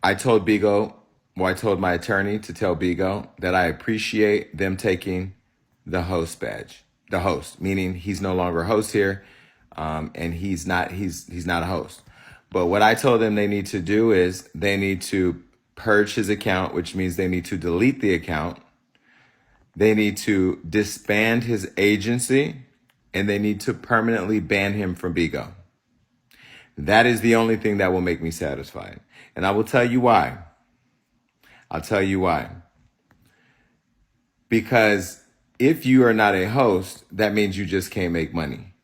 I told BiGO, I told my attorney to tell BiGO that I appreciate them taking the host badge. The host, meaning he's no longer a host here, and he's not a host. But what I told them they need to do is they need to purge his account, which means they need to delete the account. They need to disband his agency, and they need to permanently ban him from BiGO. That is the only thing that will make me satisfied. And I will tell you why. I'll tell you why. Because if you are not a host, that means you just can't make money.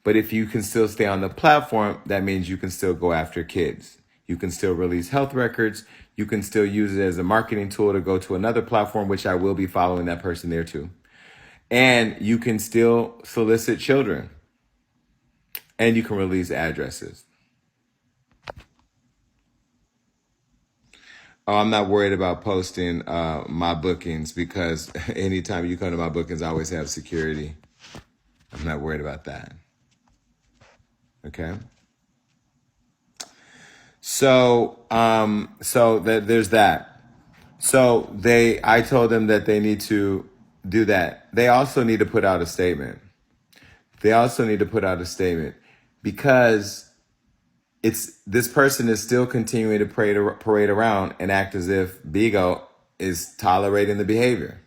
But if you can still stay on the platform, that means you can still go after kids. You can still release health records. You can still use it as a marketing tool to go to another platform, which I will be following that person there too. And you can still solicit children. And you can release addresses. Oh, I'm not worried about posting my bookings because anytime you come to my bookings, I always have security. I'm not worried about that. Okay. So there's that. So I told them that they need to do that. They also need to put out a statement. Because this person is still continuing to parade around and act as if BiGO is tolerating the behavior.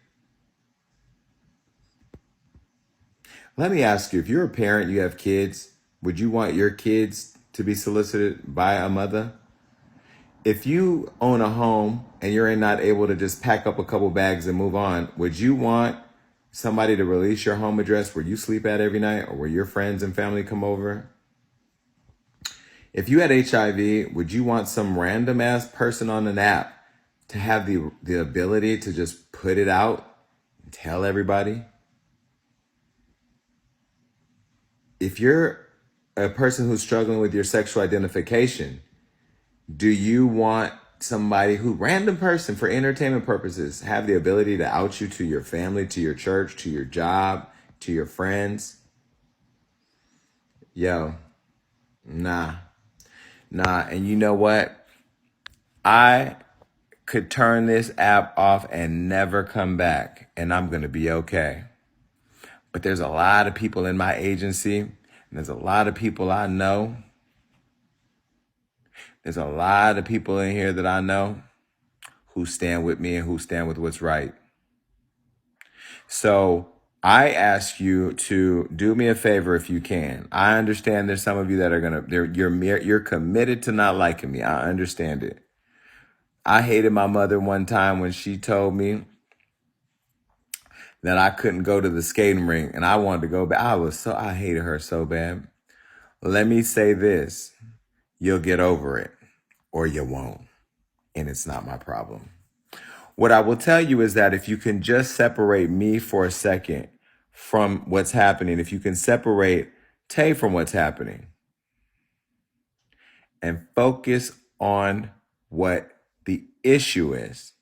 Let me ask you, if you're a parent, you have kids, would you want your kids to be solicited by a mother? If you own a home and you're not able to just pack up a couple bags and move on, would you want somebody to release your home address where you sleep at every night or where your friends and family come over? If you had HIV, would you want some random ass person on an app to have the ability to just put it out and tell everybody? If you're a person who's struggling with your sexual identification, do you want somebody random person for entertainment purposes, have the ability to out you to your family, to your church, to your job, to your friends? Yo, nah. And you know what? I could turn this app off and never come back, and I'm going to be okay. But there's a lot of people in my agency, and there's a lot of people I know. There's a lot of people in here that I know who stand with me and who stand with what's right. So I ask you to do me a favor if you can. I understand there's some of you that are you're committed to not liking me. I understand it. I hated my mother one time when she told me that I couldn't go to the skating rink and I wanted to go back. I hated her so bad. Let me say this. You'll get over it or you won't. And it's not my problem. What I will tell you is that if you can just separate me for a second from what's happening, if you can separate Tay from what's happening and focus on what the issue is.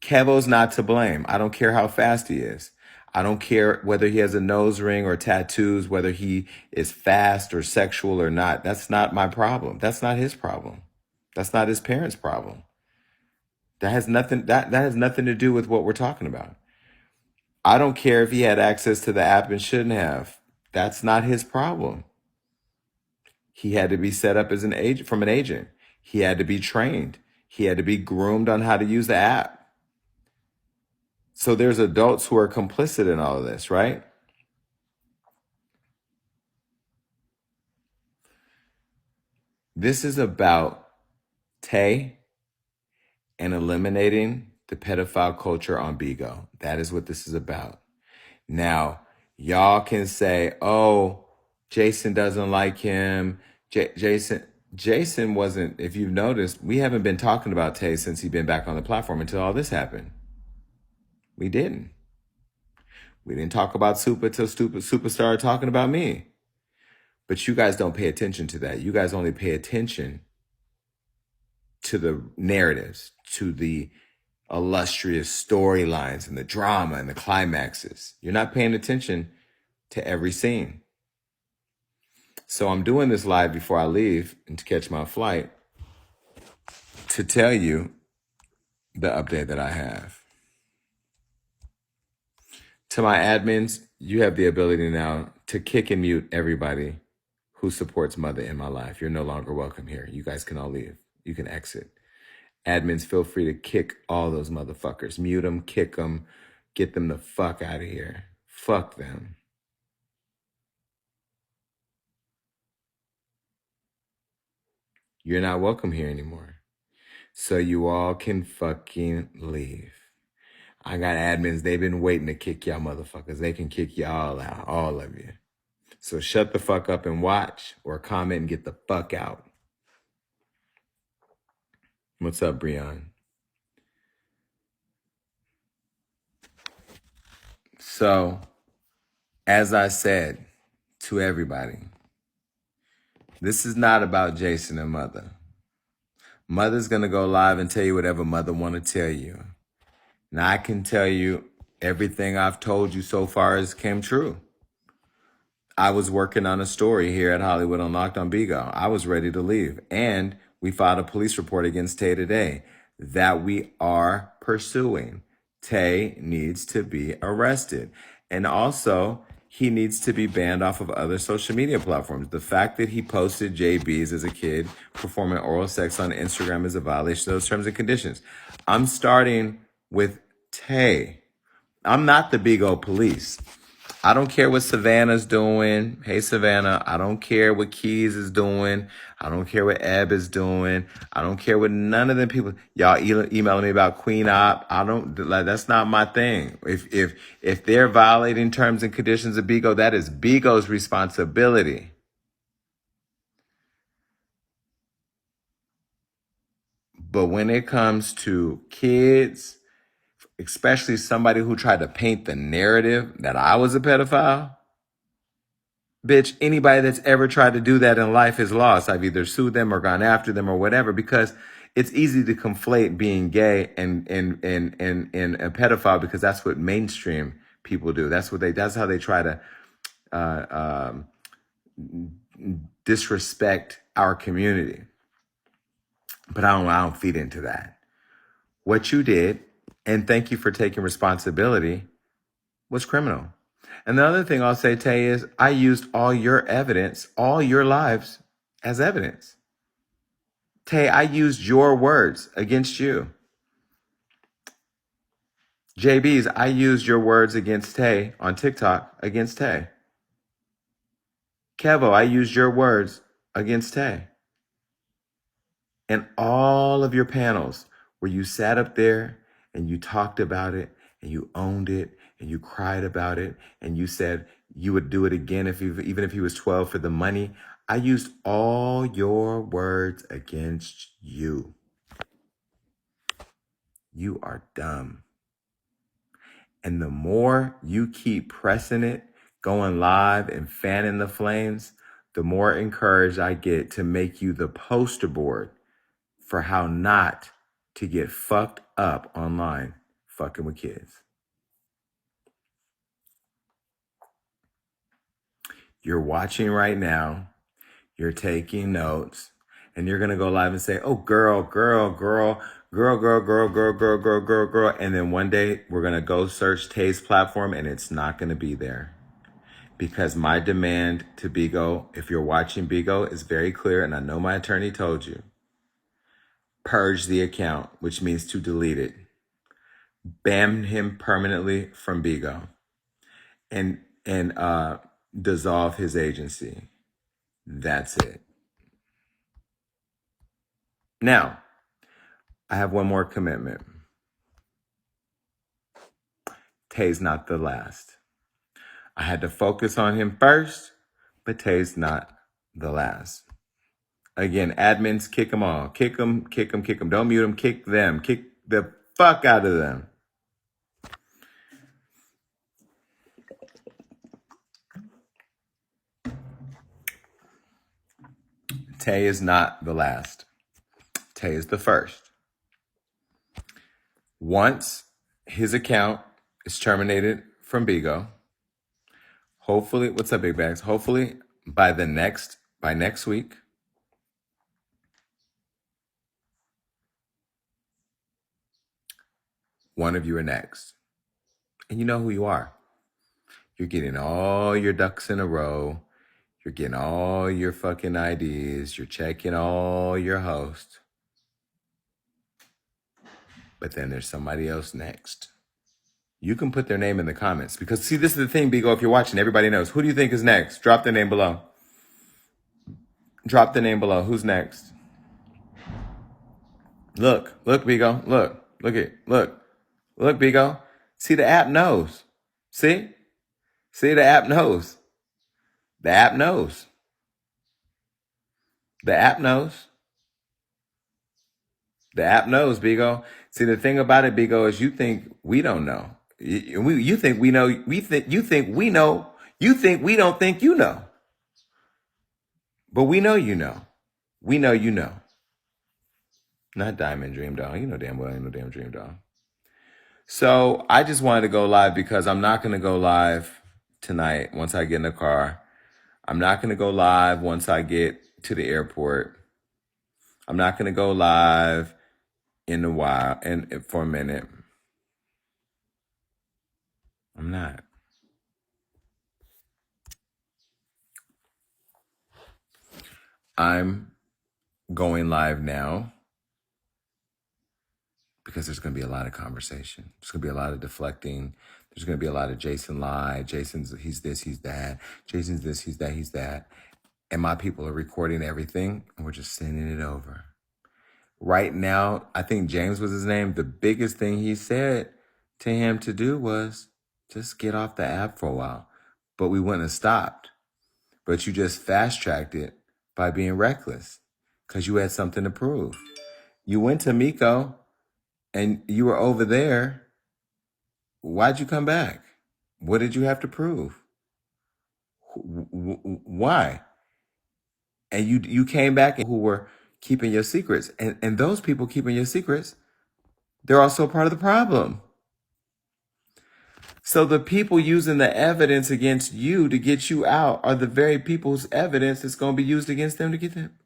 Kevo's not to blame. I don't care how fast he is. I don't care whether he has a nose ring or tattoos, whether he is fast or sexual or not. That's not my problem. That's not his problem. That's not his parents' problem. That has nothing to do with what we're talking about. I don't care if he had access to the app and shouldn't have. That's not his problem. He had to be set up as an agent from an agent. He had to be trained. He had to be groomed on how to use the app. So there's adults who are complicit in all of this, right? This is about Tay and eliminating the pedophile culture on BiGO. That is what this is about. Now, y'all can say, oh, Jason doesn't like him. Jason wasn't, if you've noticed, we haven't been talking about Tay since he's been back on the platform until all this happened. We didn't. We didn't talk about Super till Super started talking about me. But you guys don't pay attention to that. You guys only pay attention to the narratives, to the illustrious storylines and the drama and the climaxes. You're not paying attention to every scene. So I'm doing this live before I leave and to catch my flight. to tell you the update that I have. To my admins, you have the ability now to kick and mute everybody who supports Mother in my life. You're no longer welcome here. You guys can all leave. You can exit. Admins, feel free to kick all those motherfuckers. Mute them, kick them, get them the fuck out of here. Fuck them. You're not welcome here anymore. So you all can fucking leave. I got admins, they've been waiting to kick y'all motherfuckers. They can kick y'all out, all of you. So shut the fuck up and watch, or comment and get the fuck out. What's up, Breon? So, as I said to everybody, this is not about Jason and Mother. Mother's going to go live and tell you whatever Mother want to tell you. Now, I can tell you everything I've told you so far has came true. I was working on a story here at Hollywood Unlocked on BiGO. I was ready to leave. And we filed a police report against Tay today that we are pursuing. Tay needs to be arrested. And also, he needs to be banned off of other social media platforms. The fact that he posted JBs as a kid performing oral sex on Instagram is a violation of those terms and conditions. I'm starting with Tay. I'm not the BiGO police. I don't care what Savannah's doing. Hey, Savannah. I don't care what Keys is doing. I don't care what Ebb is doing. I don't care what none of them people. Y'all emailing me about Queen Op. I don't like. That's not my thing. If they're violating terms and conditions of BiGO, that is BiGO's responsibility. But when it comes to kids, especially somebody who tried to paint the narrative that I was a pedophile, bitch, anybody that's ever tried to do that in life is lost. I've either sued them or gone after them or whatever, because it's easy to conflate being gay and a pedophile, because that's what mainstream people do. That's how they try to disrespect our community. But I don't feed into that. What you did, and thank you for taking responsibility, was criminal. And the other thing I'll say, Tay, is I used all your evidence, all your lives as evidence. Tay, I used your words against you. JB's, I used your words against Tay on TikTok against Tay. Kevo, I used your words against Tay. And all of your panels where you sat up there and you talked about it and you owned it and you cried about it and you said you would do it again even if he was 12 for the money. I used all your words against you. You are dumb. And the more you keep pressing it, going live and fanning the flames, the more encouraged I get to make you the poster board for how not to get fucked up online fucking with kids. You're watching right now, you're taking notes, and you're gonna go live and say, oh, girl, and then one day we're gonna go search Tay's platform and it's not gonna be there. Because my demand to BiGO, if you're watching BiGO, is very clear, and I know my attorney told you. Purge the account, which means to delete it. Ban him permanently from BiGO. And dissolve his agency. That's it. Now, I have one more commitment. Tay's not the last. I had to focus on him first, but Tay's not the last. Again, admins, kick them all. Kick them. Don't mute them. Kick them. Kick the fuck out of them. Tay is not the last. Tay is the first. Once his account is terminated from BiGO, hopefully, what's up, big bags? Hopefully by next week, One of you are next. And you know who you are. You're getting all your ducks in a row. You're getting all your fucking IDs. You're checking all your hosts. But then there's somebody else next. You can put their name in the comments. Because, see, this is the thing, BiGO, if you're watching, everybody knows. Who do you think is next? Drop their name below. Drop the name below. Who's next? Look, BiGO. Look, BiGO. See, the app knows. See, the app knows. The app knows. The app knows. The app knows, BiGO. See, the thing about it, BiGO, is you think we don't know. You think we know. You think we know. You think we don't think you know. But we know you know. We know you know. Not Diamond Dream Doll. You know damn well ain't no damn Dream Doll. So I just wanted to go live because I'm not going to go live tonight once I get in the car. I'm not going to go live once I get to the airport. I'm not going to go live in a while and for a minute. I'm not. I'm going live now because there's going to be a lot of conversation. There's going to be a lot of deflecting. There's going to be a lot of Jason lied. He's this, he's that. Jason's this, he's that, he's that. And my people are recording everything and we're just sending it over. Right now, I think James was his name. The biggest thing he said to him to do was just get off the app for a while. But we wouldn't have stopped. But you just fast-tracked it by being reckless because you had something to prove. You went to Miko and you were over there. Why'd you come back? What did you have to prove? Why? And you came back and who were keeping your secrets. And those people keeping your secrets, they're also part of the problem. So the people using the evidence against you to get you out are the very people's evidence that's going to be used against them to get them.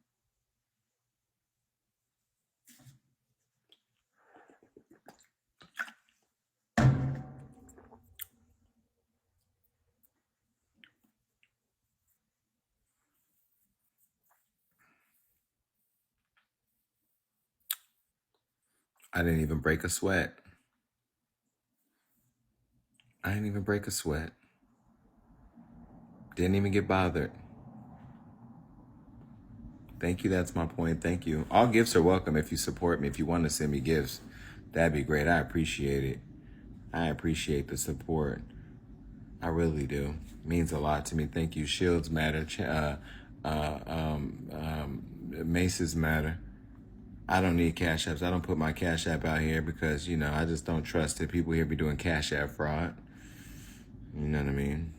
I didn't even break a sweat. Didn't even get bothered. Thank you. That's my point. Thank you. All gifts are welcome if you support me. If you want to send me gifts, that'd be great. I appreciate it. I appreciate the support. I really do. It means a lot to me. Thank you. Shields matter. Maces matter. I don't need cash apps. I don't put my cash app out here because, I just don't trust that people here be doing cash app fraud. You know what I mean?